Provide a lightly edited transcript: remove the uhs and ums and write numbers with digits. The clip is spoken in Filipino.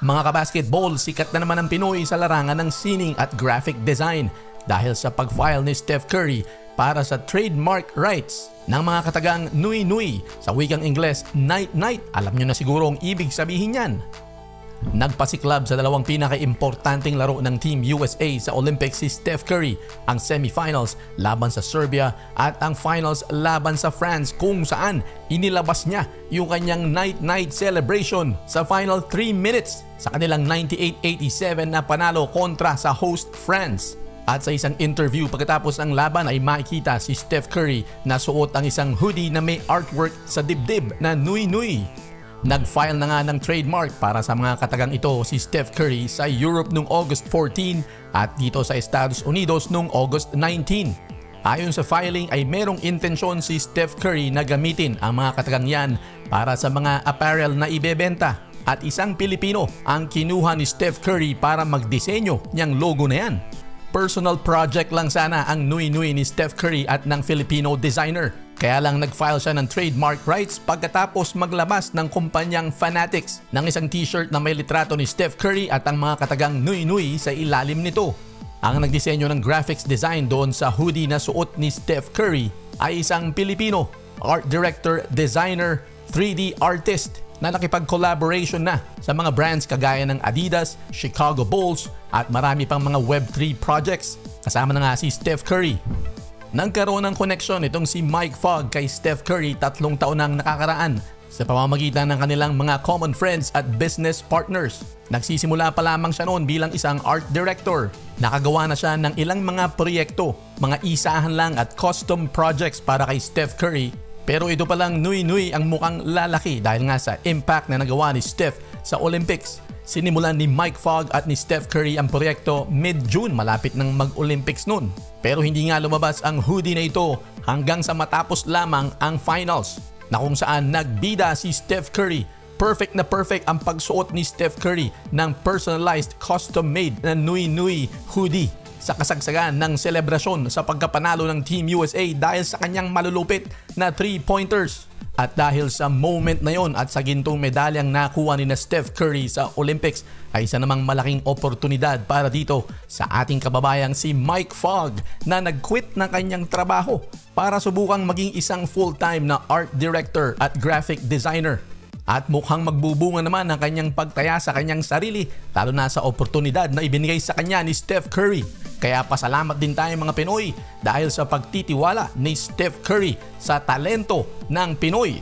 Mga kabasketball, sikat na naman ang Pinoy sa larangan ng sining at graphic design dahil sa pag-file ni Steph Curry para sa trademark rights ng mga katagang Nui Nui, sa wikang Ingles Night Night. Alam nyo na siguro ang ibig sabihin yan. Nagpasiklab sa dalawang pinaka-importanting laro ng Team USA sa Olympics si Steph Curry, ang semifinals laban sa Serbia at ang finals laban sa France, kung saan inilabas niya yung kanyang night-night celebration sa final 3 minutes sa kanilang 98-87 na panalo kontra sa host France. At sa isang interview pagkatapos ng laban ay makikita si Steph Curry na suot ang isang hoodie na may artwork sa dibdib na Nui Nui. Nag-file na nga ng trademark para sa mga katagang ito si Steph Curry sa Europe noong August 14 at dito sa Estados Unidos noong August 19. Ayon sa filing ay merong intensyon si Steph Curry na gamitin ang mga katagang yan para sa mga apparel na ibebenta, at isang Pilipino ang kinuha ni Steph Curry para magdisenyo niyang logo na yan. Personal project lang sana ang Nui Nui ni Steph Curry at ng Filipino designer. Kaya lang nag-file siya ng trademark rights pagkatapos maglabas ng kumpanyang Fanatics ng isang t-shirt na may litrato ni Steph Curry at ang mga katagang Nui Nui sa ilalim nito. Ang nagdisenyo ng graphics design doon sa hoodie na suot ni Steph Curry ay isang Pilipino, art director, designer, 3D artist na nakipag-collaboration na sa mga brands kagaya ng Adidas, Chicago Bulls at marami pang mga Web3 projects. Kasama na nga si Steph Curry. Nagkaroon ng koneksyon itong si Mike Fogg kay Steph Curry 3 taon nang nakakaraan sa pamamagitan ng kanilang mga common friends at business partners. Nagsisimula pa lamang siya noon bilang isang art director. Nakagawa na siya ng ilang mga proyekto, mga isahan lang at custom projects para kay Steph Curry. Pero ito palang Nui Nui ang mukhang lalaki dahil nga sa impact na nagawa ni Steph sa Olympics. Sinimulan ni Mike Fogg at ni Steph Curry ang proyekto mid-June, malapit ng mag-Olympics noon. Pero hindi nga lumabas ang hoodie na ito hanggang sa matapos lamang ang finals, na kung saan nagbida si Steph Curry. Perfect na perfect ang pagsuot ni Steph Curry ng personalized custom-made na Nui Nui hoodie sa kasagsagan ng selebrasyon sa pagkapanalo ng Team USA dahil sa kanyang malulupit na 3-pointers. At dahil sa moment na yon at sa gintong medalyang nakuha ni na Steph Curry sa Olympics ay isa namang malaking oportunidad para dito sa ating kababayang si Mike Fogg na nag-quit ng kanyang trabaho para subukang maging isang full-time na art director at graphic designer. At mukhang magbubunga naman ang kanyang pagtaya sa kanyang sarili, lalo na sa oportunidad na ibinigay sa kanya ni Steph Curry. Kaya pasalamat din tayo mga Pinoy dahil sa pagtitiwala ni Steph Curry sa talento ng Pinoy.